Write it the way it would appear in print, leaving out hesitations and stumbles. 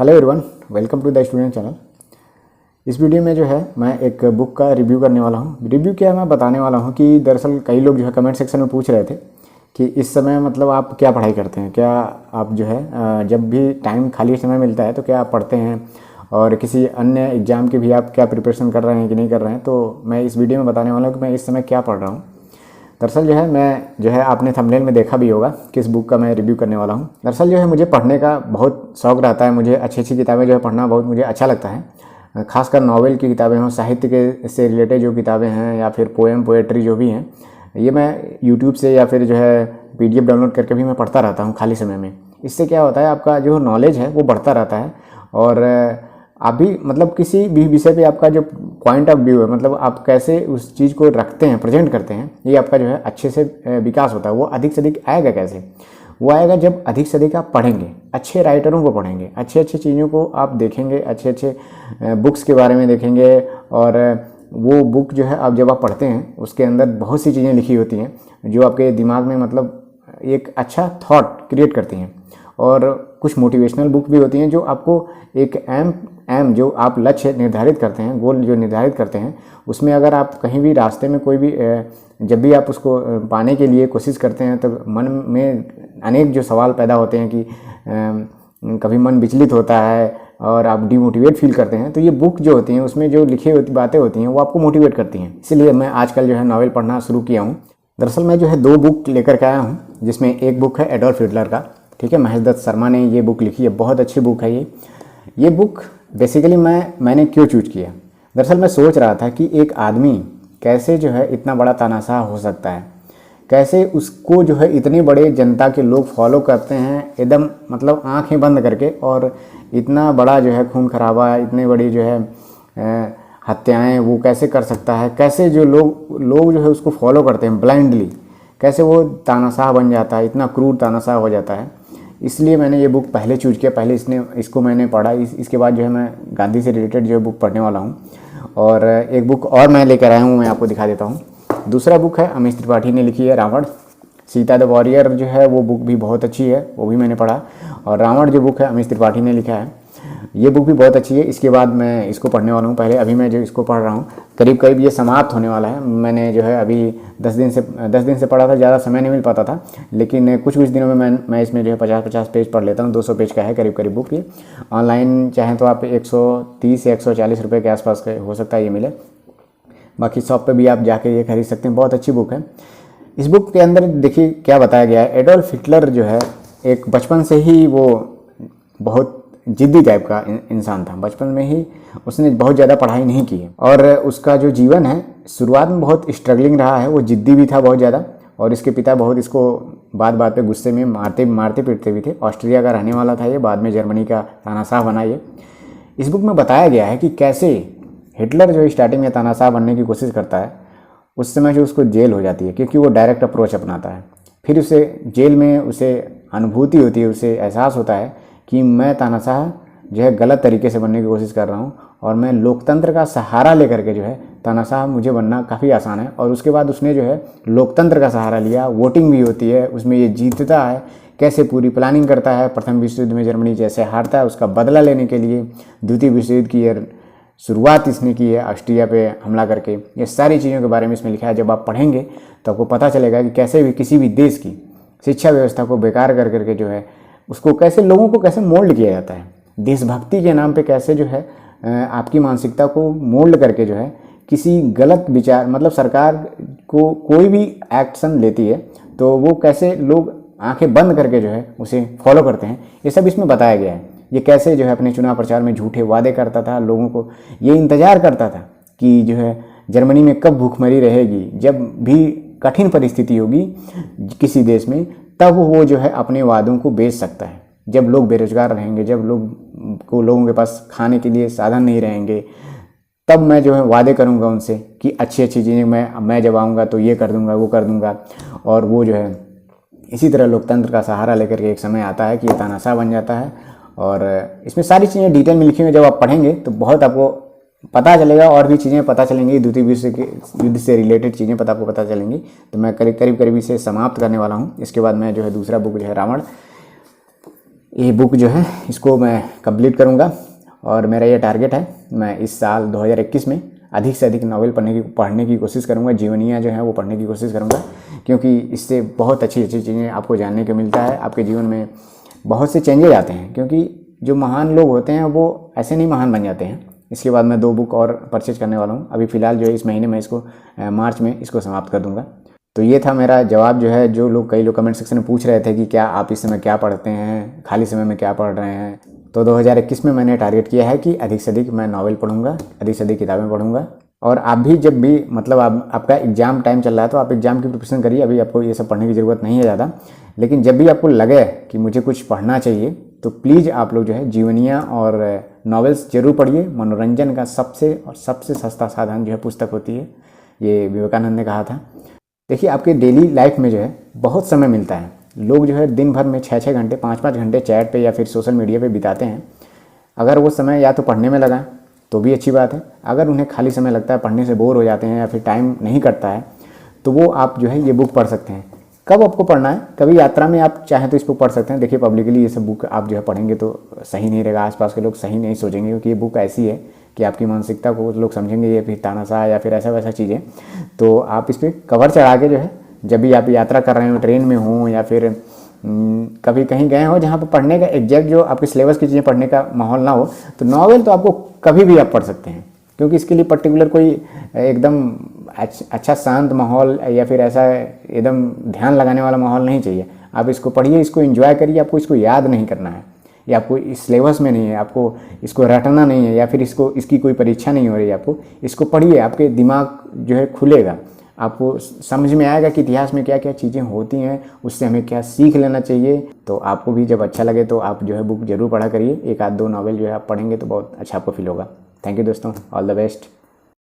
Hello everyone, welcome to the student channel. इस video में जो है मैं एक बुक का रिव्यू करने वाला हूँ। रिव्यू क्या है मैं बताने वाला हूँ कि दरअसल कई लोग जो है कमेंट सेक्शन में पूछ रहे थे कि इस समय मतलब आप क्या पढ़ाई करते हैं, क्या आप जो है जब भी टाइम खाली समय मिलता है तो क्या आप पढ़ते हैं और किसी अन्य एग्ज़ाम की भी आप क्या प्रिपरेशन कर रहे हैं कि नहीं कर रहे हैं। तो मैं इस वीडियो में बताने वाला हूँ कि मैं इस समय क्या पढ़ रहा हूँ। दरअसल जो है मैं जो है आपने थंबनेल में देखा भी होगा किस बुक का मैं रिव्यू करने वाला हूँ। दरअसल जो है मुझे पढ़ने का बहुत शौक़ रहता है, मुझे अच्छी अच्छी किताबें जो है पढ़ना बहुत मुझे अच्छा लगता है। खासकर नावल की किताबें हों, साहित्य के से रिलेटेड जो किताबें हैं या फिर पोएट्री जो भी हैं, ये मैं यूट्यूब से या फिर जो है PDF डाउनलोड करके भी मैं पढ़ता रहता हूँ खाली समय में। इससे क्या होता है आपका जो नॉलेज है वो बढ़ता रहता है और आप भी मतलब किसी भी विषय पे आपका जो पॉइंट ऑफ व्यू है, मतलब आप कैसे उस चीज़ को रखते हैं, प्रेजेंट करते हैं, ये आपका जो है अच्छे से विकास होता है। वो अधिक से अधिक आएगा कैसे? वो आएगा जब अधिक से अधिक आप पढ़ेंगे, अच्छे राइटरों को पढ़ेंगे, अच्छे अच्छे चीज़ों को आप देखेंगे, अच्छे अच्छे बुक्स के बारे में देखेंगे। और वो बुक जो है आप जब आप पढ़ते हैं उसके अंदर बहुत सी चीज़ें लिखी होती हैं जो आपके दिमाग में मतलब एक अच्छा थॉट क्रिएट करती हैं। और कुछ मोटिवेशनल बुक भी होती हैं जो आपको एक एम जो आप लक्ष्य निर्धारित करते हैं, गोल जो निर्धारित करते हैं, उसमें अगर आप कहीं भी रास्ते में कोई भी जब भी आप उसको पाने के लिए कोशिश करते हैं तो मन में अनेक जो सवाल पैदा होते हैं कि कभी मन विचलित होता है और आप डिमोटिवेट फील करते हैं। तो ये बुक जो होती हैं उसमें जो लिखी होती बातें होती हैं वो आपको मोटिवेट करती हैं। इसीलिए मैं आजकल जो है नावल पढ़ना शुरू किया हूँ। दरअसल मैं जो है 2 बुक लेकर के आया हूँ, जिसमें एक बुक है एडोल्फ हिटलर का, ठीक है, महेश दत्त शर्मा ने ये बुक लिखी है, बहुत अच्छी बुक है ये बुक बेसिकली मैंने क्यों चूज किया। दरअसल मैं सोच रहा था कि एक आदमी कैसे जो है इतना बड़ा तानाशाह हो सकता है, कैसे उसको जो है इतने बड़े जनता के लोग फॉलो करते हैं एकदम मतलब आंखें बंद करके, और इतना बड़ा जो है खून खराबा, इतनी बड़ी जो है हत्याएं वो कैसे कर सकता है, कैसे जो लोग जो है उसको फॉलो करते हैं ब्लाइंडली, कैसे वो तानाशाह बन जाता है, इतना क्रूर तानाशाह हो जाता है। इसलिए मैंने ये बुक पहले चूज किया, पहले इसको मैंने पढ़ा। इसके बाद जो है मैं गांधी से रिलेटेड जो है बुक पढ़ने वाला हूँ। और एक बुक और मैं लेकर आया हूँ, मैं आपको दिखा देता हूँ। दूसरा बुक है अमीश त्रिपाठी ने लिखी है रावण, सीता द वॉरियर जो है वो बुक भी बहुत अच्छी है, वो भी मैंने पढ़ा। और रावण जो बुक है अमीश त्रिपाठी ने लिखा है, ये बुक भी बहुत अच्छी है। इसके बाद मैं इसको पढ़ने वाला हूँ। पहले अभी मैं जो इसको पढ़ रहा हूँ करीब करीब ये समाप्त होने वाला है। मैंने जो है अभी 10 दिन से पढ़ा था, ज़्यादा समय नहीं मिल पाता था, लेकिन कुछ दिनों में मैं इसमें जो है 50 पेज पढ़ लेता हूँ। 200 पेज का है करीब करीब बुक ये। ऑनलाइन चाहें तो आप 130 या 140 रुपये के आसपास हो सकता है ये मिले। बाकी शॉप पर भी आप जाके ये खरीद सकते हैं, बहुत अच्छी बुक है। इस बुक के अंदर देखिए क्या बताया गया है। एडोल्फ हिटलर जो है एक बचपन से ही वो बहुत जिद्दी टाइप का इंसान था। बचपन में ही उसने बहुत ज़्यादा पढ़ाई नहीं की है और उसका जो जीवन है शुरुआत में बहुत स्ट्रगलिंग रहा है। वो जिद्दी भी था बहुत ज़्यादा, और इसके पिता बहुत इसको बात बात पे गुस्से में मारते पीटते भी थे। ऑस्ट्रिया का रहने वाला था ये, बाद में जर्मनी का तानाशाह बना ये। इस बुक में बताया गया है कि कैसे हिटलर जो स्टार्टिंग में तानाशाह बनने की कोशिश करता है, उस समय जो उसको जेल हो जाती है क्योंकि वो डायरेक्ट अप्रोच अपनाता है। फिर उसे जेल में उसे अनुभूति होती है, उसे एहसास होता है कि मैं तानाशाह जो है गलत तरीके से बनने की कोशिश कर रहा हूँ और मैं लोकतंत्र का सहारा लेकर के जो है तानाशाह मुझे बनना काफ़ी आसान है। और उसके बाद उसने जो है लोकतंत्र का सहारा लिया, वोटिंग भी होती है उसमें, ये जीतता है, कैसे पूरी प्लानिंग करता है। प्रथम विश्व युद्ध में जर्मनी जैसे हारता है, उसका बदला लेने के लिए द्वितीय विश्व युद्ध की शुरुआत इसने की है ऑस्ट्रिया पे हमला करके। ये सारी चीज़ों के बारे में इसमें लिखा है। जब आप पढ़ेंगे तो आपको पता चलेगा कि कैसे भी किसी भी देश की शिक्षा व्यवस्था को बेकार कर करके जो है उसको कैसे लोगों को कैसे मोल्ड किया जाता है। देशभक्ति के नाम पे कैसे जो है आपकी मानसिकता को मोल्ड करके जो है किसी गलत विचार, मतलब सरकार को कोई भी एक्शन लेती है तो वो कैसे लोग आंखें बंद करके जो है उसे फॉलो करते हैं, ये सब इसमें बताया गया है। ये कैसे जो है अपने चुनाव प्रचार में झूठे वादे करता था, लोगों को ये इंतज़ार करता था कि जो है जर्मनी में कब भूखमरी रहेगी, जब भी कठिन परिस्थिति होगी किसी देश में तब वो जो है अपने वादों को बेच सकता है। जब लोग बेरोजगार रहेंगे, जब लोगों के पास खाने के लिए साधन नहीं रहेंगे, तब मैं जो है वादे करूंगा उनसे कि अच्छी अच्छी चीज़ें मैं जब आऊँगा तो ये कर दूंगा, वो कर दूंगा। और वो जो है इसी तरह लोकतंत्र का सहारा लेकर के एक समय आता है कि ये तानाशाह बन जाता है। और इसमें सारी चीज़ें डिटेल में लिखी हुई, जब आप पढ़ेंगे तो बहुत आपको पता चलेगा, और भी चीज़ें पता चलेंगी, द्वितीय विश्व के युद्ध से रिलेटेड चीज़ें आपको पता चलेंगी। तो मैं करीब करीब इसे समाप्त करने वाला हूँ। इसके बाद मैं जो है दूसरा बुक जो है रावण, ये बुक जो है इसको मैं कंप्लीट करूँगा और मेरा ये टारगेट है, मैं इस साल 2021 में अधिक से अधिक नावल पढ़ने की कोशिश करूँगा, जीवनियाँ जो हैं वो पढ़ने की कोशिश करूँगा, क्योंकि इससे बहुत अच्छी अच्छी चीज़ें आपको जानने को मिलता है। आपके जीवन में बहुत से चेंजेज आते हैं, क्योंकि जो महान लोग होते हैं वो ऐसे नहीं महान बन जाते हैं। इसके बाद मैं 2 बुक और परचेज करने वाला हूँ। अभी फ़िलहाल जो है इस महीने में इसको मार्च में इसको समाप्त कर दूँगा। तो ये था मेरा जवाब जो है, जो कई लोग कमेंट सेक्शन में पूछ रहे थे कि क्या आप इस समय क्या पढ़ते हैं, खाली समय में क्या पढ़ रहे हैं। तो 2021 में मैंने टारगेट किया है कि अधिक से अधिक मैं नावल पढ़ूंगा, अधिक से अधिक किताबें पढ़ूंगा। और आप भी जब भी मतलब आपका एग्ज़ाम टाइम चल रहा है तो आप एग्ज़ाम की प्रिपरेशन करिए। अभी आपको ये सब पढ़ने की ज़रूरत नहीं है ज़्यादा, लेकिन जब भी आपको लगे कि मुझे कुछ पढ़ना चाहिए तो प्लीज़ आप लोग जो है जीवनियाँ और नॉवेल्स ज़रूर पढ़िए। मनोरंजन का सबसे सस्ता साधन जो है पुस्तक होती है, ये विवेकानंद ने कहा था। देखिए, आपके डेली लाइफ में जो है बहुत समय मिलता है। लोग जो है दिन भर में 6-6 घंटे 5-5 घंटे चैट पे या फिर सोशल मीडिया पे बिताते हैं। अगर वो समय या तो पढ़ने में लगाएं तो भी अच्छी बात है। अगर उन्हें खाली समय लगता है, पढ़ने से बोर हो जाते हैं या फिर टाइम नहीं कटता है, तो वो आप जो है ये बुक पढ़ सकते हैं। कब आपको पढ़ना है, कभी यात्रा में आप चाहें तो इस बुक पढ़ सकते हैं। देखिए, पब्लिकली ये सब बुक आप जो है पढ़ेंगे तो सही नहीं रहेगा, आसपास के लोग सही नहीं सोचेंगे, क्योंकि ये बुक ऐसी है कि आपकी मानसिकता को लोग समझेंगे ये फिर तानाशाह या फिर ऐसा वैसा चीज़ें। तो आप इस पर कवर चढ़ा के जो है, जब भी आप यात्रा कर रहे हो, ट्रेन में हो या फिर कभी कहीं गए हो जहाँ पर पढ़ने का एग्जैक्ट जो आपके सिलेबस की चीज़ें पढ़ने का माहौल ना हो, तो नॉवेल तो आपको कभी भी आप पढ़ सकते हैं, क्योंकि इसके लिए पर्टिकुलर कोई एकदम अच्छा शांत माहौल या फिर ऐसा एकदम ध्यान लगाने वाला माहौल नहीं चाहिए। आप इसको पढ़िए, इसको एंजॉय करिए। आपको इसको याद नहीं करना है, या आपको इस सिलेबस में नहीं है, आपको इसको रटना नहीं है, या फिर इसकी कोई परीक्षा नहीं हो रही है। आपको इसको पढ़िए, आपके दिमाग जो है खुलेगा, आपको समझ में आएगा कि इतिहास में क्या क्या चीज़ें होती हैं, उससे हमें क्या सीख लेना चाहिए। तो आपको भी जब अच्छा लगे तो आप जो है बुक ज़रूर पढ़ा करिए। 1 आध 2 नॉवेल जो है आप पढ़ेंगे तो बहुत अच्छा आपको फील होगा। थैंक यू दोस्तों, ऑल द बेस्ट।